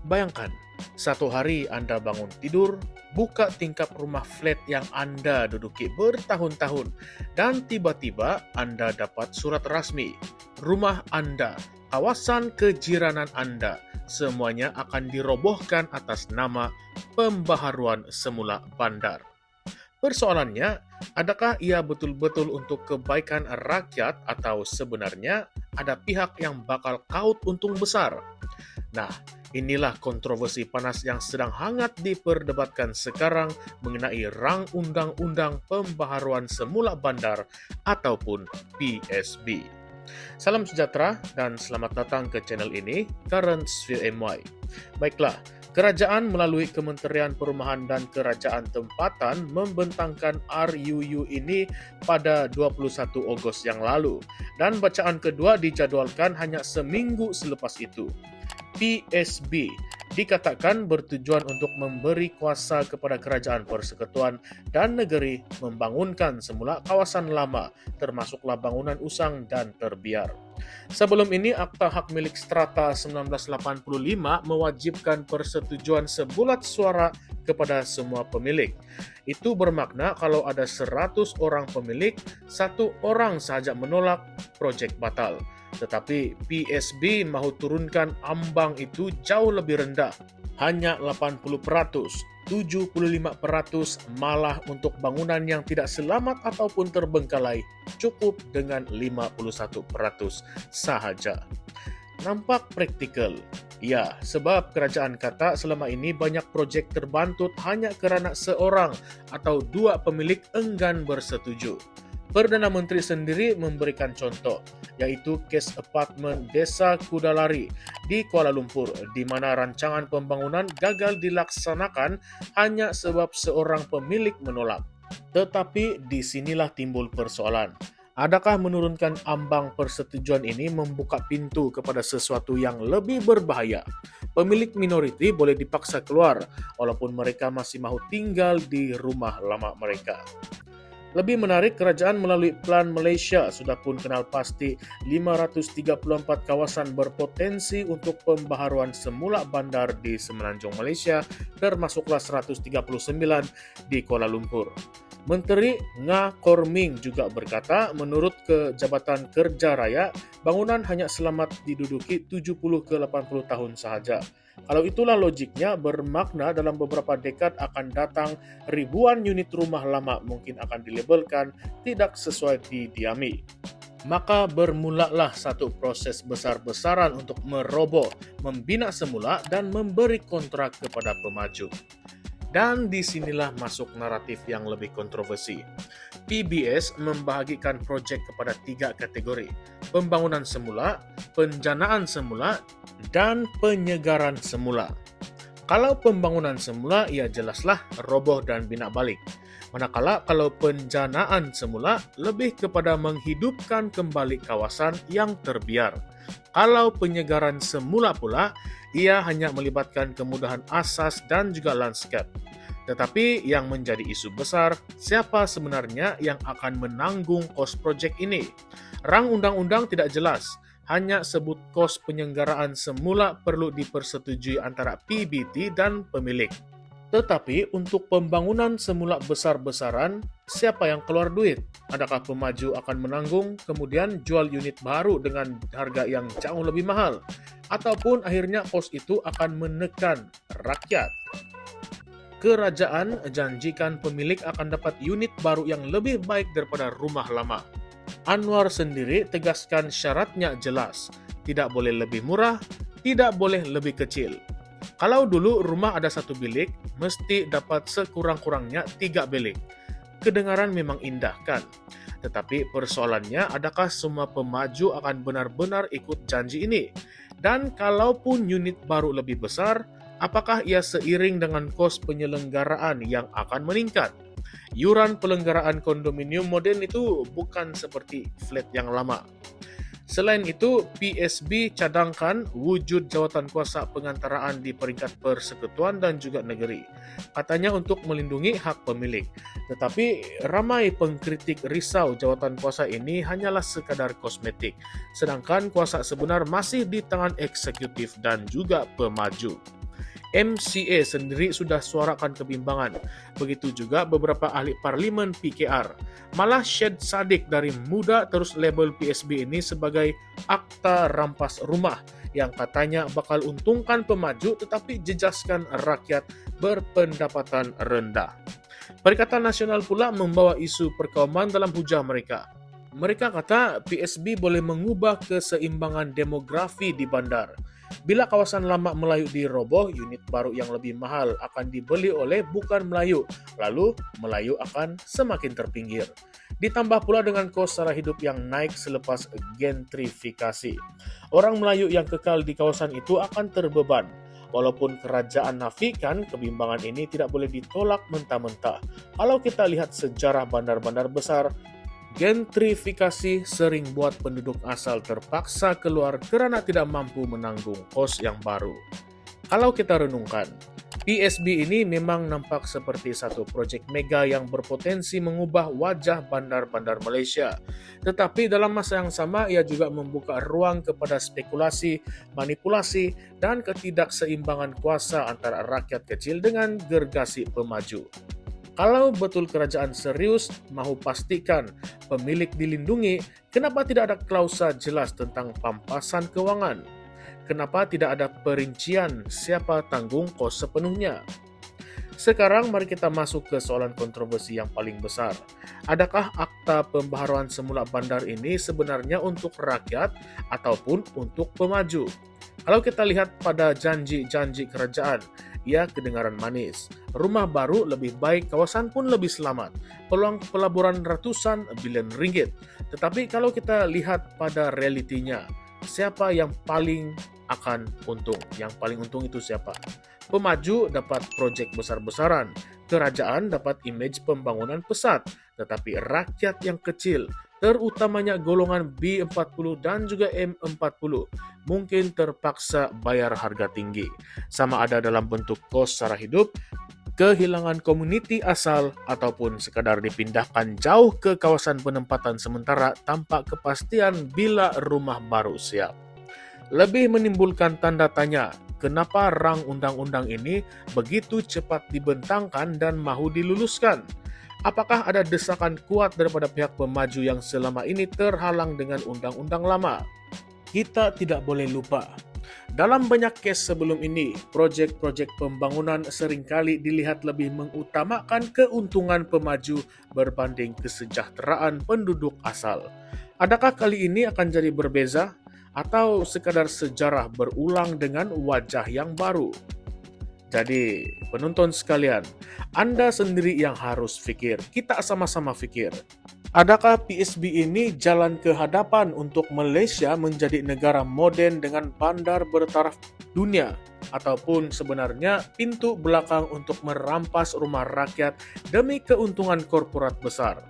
Bayangkan, satu hari Anda bangun tidur, buka tingkap rumah flat yang Anda duduki bertahun-tahun, dan tiba-tiba Anda dapat surat rasmi. Rumah Anda, kawasan kejiranan Anda, semuanya akan dirobohkan atas nama pembaharuan semula bandar. Persoalannya, adakah ia betul-betul untuk kebaikan rakyat atau sebenarnya ada pihak yang bakal kaut untung besar? Nah, inilah kontroversi panas yang sedang hangat diperdebatkan sekarang mengenai rang undang-undang pembaharuan semula bandar ataupun PSB. Salam sejahtera dan selamat datang ke channel ini, Current Sphere MY. Baiklah, kerajaan melalui Kementerian Perumahan dan Kerajaan Tempatan membentangkan RUU ini pada 21 Ogos yang lalu, dan bacaan kedua dijadwalkan hanya seminggu selepas itu. PSB dikatakan bertujuan untuk memberi kuasa kepada kerajaan persekutuan dan negeri membangunkan semula kawasan lama, termasuklah bangunan usang dan terbiar. Sebelum ini, Akta Hak Milik Strata 1985 mewajibkan persetujuan sebulat suara kepada semua pemilik. Itu bermakna kalau ada 100 orang pemilik, satu orang sahaja menolak, proyek batal. Tetapi PSB mahu turunkan ambang itu jauh lebih rendah, hanya 80%, 75% malah untuk bangunan yang tidak selamat ataupun terbengkalai, cukup dengan 51% sahaja. Nampak praktikal. Ya, sebab kerajaan kata selama ini banyak proyek terbantut hanya kerana seorang atau dua pemilik enggan bersetuju. Perdana Menteri sendiri memberikan contoh, yaitu kes apartmen Desa Kudalari di Kuala Lumpur, di mana rancangan pembangunan gagal dilaksanakan hanya sebab seorang pemilik menolak. Tetapi disinilah timbul persoalan. Adakah menurunkan ambang persetujuan ini membuka pintu kepada sesuatu yang lebih berbahaya? Pemilik minoriti boleh dipaksa keluar, walaupun mereka masih mahu tinggal di rumah lama mereka. Lebih menarik, kerajaan melalui Plan Malaysia sudah pun kenal pasti 534 kawasan berpotensi untuk pembaharuan semula bandar di Semenanjung Malaysia, termasuklah 139 di Kuala Lumpur. Menteri Nga Korming juga berkata, menurut Jabatan Kerja Raya, bangunan hanya selamat diduduki 70 ke 80 tahun sahaja. Kalau itulah logiknya, bermakna dalam beberapa dekad akan datang ribuan unit rumah lama mungkin akan dilabelkan tidak sesuai didiami. Maka bermulalah satu proses besar-besaran untuk meroboh, membina semula dan memberi kontrak kepada pemaju. Dan disinilah masuk naratif yang lebih kontroversi. PBS membahagikan proyek kepada 3 kategori: pembangunan semula, penjanaan semula, dan penyegaran semula. Kalau pembangunan semula, ya jelaslah roboh dan bina balik. Manakala kalau penjanaan semula lebih kepada menghidupkan kembali kawasan yang terbiar. Kalau penyegaran semula pula, ia hanya melibatkan kemudahan asas dan juga landscape. Tetapi yang menjadi isu besar, siapa sebenarnya yang akan menanggung kos proyek ini? Rang undang-undang tidak jelas, hanya sebut kos penyelenggaraan semula perlu dipersetujui antara PBT dan pemilik. Tetapi untuk pembangunan semula besar-besaran, siapa yang keluar duit? Adakah pemaju akan menanggung, kemudian jual unit baru dengan harga yang jauh lebih mahal? Ataupun akhirnya kos itu akan menekan rakyat? Kerajaan janjikan pemilik akan dapat unit baru yang lebih baik daripada rumah lama. Anwar sendiri tegaskan syaratnya jelas, tidak boleh lebih murah, tidak boleh lebih kecil. Kalau dulu rumah ada 1 bilik, mesti dapat sekurang-kurangnya 3 bilik. Kedengaran memang indah kan? Tetapi persoalannya, adakah semua pemaju akan benar-benar ikut janji ini? Dan kalaupun unit baru lebih besar, apakah ia seiring dengan kos penyelenggaraan yang akan meningkat? Yuran pelenggaraan kondominium modern itu bukan seperti flat yang lama. Selain itu, PSB cadangkan wujud jawatan kuasa pengantaraan di peringkat persekutuan dan juga negeri. Katanya untuk melindungi hak pemilik. Tetapi ramai pengkritik risau jawatan kuasa ini hanyalah sekadar kosmetik, sedangkan kuasa sebenar masih di tangan eksekutif dan juga pemaju. MCA sendiri sudah suarakan kebimbangan. Begitu juga beberapa ahli parlimen PKR. Malah Syed Saddiq dari Muda terus label PSB ini sebagai akta rampas rumah yang katanya bakal untungkan pemaju tetapi jejaskan rakyat berpendapatan rendah. Perikatan Nasional pula membawa isu perkauman dalam hujah mereka. Mereka kata PSB boleh mengubah keseimbangan demografi di bandar. Bila kawasan lama Melayu diroboh, unit baru yang lebih mahal akan dibeli oleh bukan Melayu, lalu Melayu akan semakin terpinggir. Ditambah pula dengan kos sara hidup yang naik selepas gentrifikasi. Orang Melayu yang kekal di kawasan itu akan terbeban. Walaupun kerajaan nafikan, kebimbangan ini tidak boleh ditolak mentah-mentah. Kalau kita lihat sejarah bandar-bandar besar, gentrifikasi sering buat penduduk asal terpaksa keluar kerana tidak mampu menanggung kos yang baru. Kalau kita renungkan, PSB ini memang nampak seperti satu proyek mega yang berpotensi mengubah wajah bandar-bandar Malaysia. Tetapi dalam masa yang sama, ia juga membuka ruang kepada spekulasi, manipulasi, dan ketidakseimbangan kuasa antara rakyat kecil dengan gergasi pemaju. Kalau betul kerajaan serius mahu pastikan pemilik dilindungi, kenapa tidak ada klausa jelas tentang pampasan kewangan? Kenapa tidak ada perincian siapa tanggung kos sepenuhnya? Sekarang mari kita masuk ke soalan kontroversi yang paling besar. Adakah akta pembaharuan semula bandar ini sebenarnya untuk rakyat ataupun untuk pemaju? Kalau kita lihat pada janji-janji kerajaan, ia kedengaran manis. Rumah baru lebih baik, kawasan pun lebih selamat. Peluang pelaburan ratusan bilion ringgit. Tetapi kalau kita lihat pada realitinya, siapa yang paling akan untung? Yang paling untung itu siapa? Pemaju dapat proyek besar-besaran, kerajaan dapat image pembangunan pesat, tetapi rakyat yang kecil, terutamanya golongan B40 dan juga M40, mungkin terpaksa bayar harga tinggi. Sama ada dalam bentuk kos sara hidup, kehilangan komuniti asal, ataupun sekadar dipindahkan jauh ke kawasan penempatan sementara tanpa kepastian bila rumah baru siap. Lebih menimbulkan tanda tanya, kenapa rang undang-undang ini begitu cepat dibentangkan dan mahu diluluskan? Apakah ada desakan kuat daripada pihak pemaju yang selama ini terhalang dengan undang-undang lama? Kita tidak boleh lupa, dalam banyak kes sebelum ini, proyek-proyek pembangunan seringkali dilihat lebih mengutamakan keuntungan pemaju berbanding kesejahteraan penduduk asal. Adakah kali ini akan jadi berbeza? Atau sekadar sejarah berulang dengan wajah yang baru? Jadi, penonton sekalian, Anda sendiri yang harus fikir. Kita sama-sama fikir. Adakah PSB ini jalan ke hadapan untuk Malaysia menjadi negara moden dengan bandar bertaraf dunia? Ataupun sebenarnya pintu belakang untuk merampas rumah rakyat demi keuntungan korporat besar?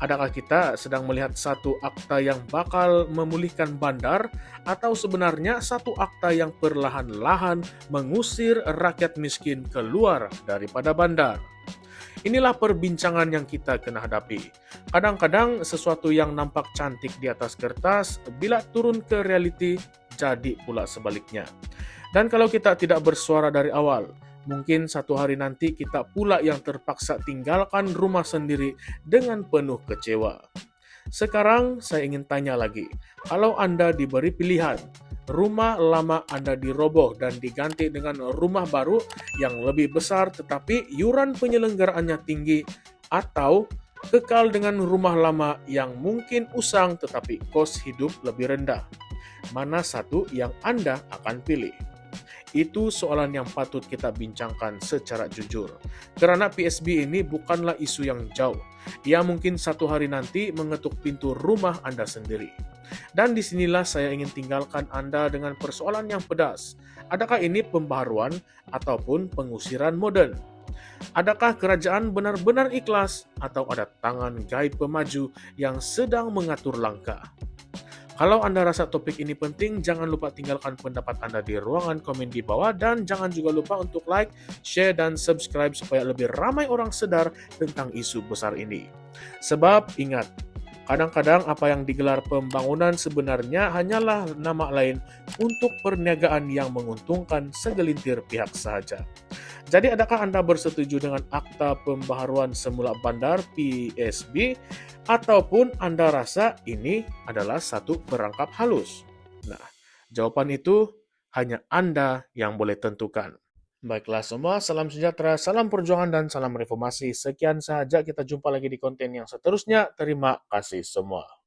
Adakah kita sedang melihat satu akta yang bakal memulihkan bandar atau sebenarnya satu akta yang perlahan-lahan mengusir rakyat miskin keluar daripada bandar? Inilah perbincangan yang kita kena hadapi. Kadang-kadang sesuatu yang nampak cantik di atas kertas, bila turun ke realiti, jadi pula sebaliknya. Dan kalau kita tidak bersuara dari awal, mungkin satu hari nanti kita pula yang terpaksa tinggalkan rumah sendiri dengan penuh kecewa. Sekarang saya ingin tanya lagi, kalau Anda diberi pilihan, rumah lama Anda diroboh dan diganti dengan rumah baru yang lebih besar tetapi yuran penyelenggaraannya tinggi, atau kekal dengan rumah lama yang mungkin usang tetapi kos hidup lebih rendah, mana satu yang Anda akan pilih? Itu soalan yang patut kita bincangkan secara jujur. Kerana PSB ini bukanlah isu yang jauh. Ia mungkin satu hari nanti mengetuk pintu rumah Anda sendiri. Dan disinilah saya ingin tinggalkan Anda dengan persoalan yang pedas. Adakah ini pembaharuan ataupun pengusiran moden? Adakah kerajaan benar-benar ikhlas atau ada tangan gaib pemaju yang sedang mengatur langkah? Kalau Anda rasa topik ini penting, jangan lupa tinggalkan pendapat Anda di ruangan komen di bawah dan jangan juga lupa untuk like, share, dan subscribe supaya lebih ramai orang sedar tentang isu besar ini. Sebab ingat, Kadang-kadang apa yang digelar pembangunan sebenarnya hanyalah nama lain untuk perniagaan yang menguntungkan segelintir pihak saja. Jadi adakah Anda bersetuju dengan akta pembaharuan semula bandar PSB ataupun Anda rasa ini adalah satu perangkap halus? Nah, jawaban itu hanya Anda yang boleh tentukan. Baiklah semua, salam sejahtera, salam perjuangan, dan salam reformasi. Sekian saja, kita jumpa lagi di konten yang seterusnya. Terima kasih semua.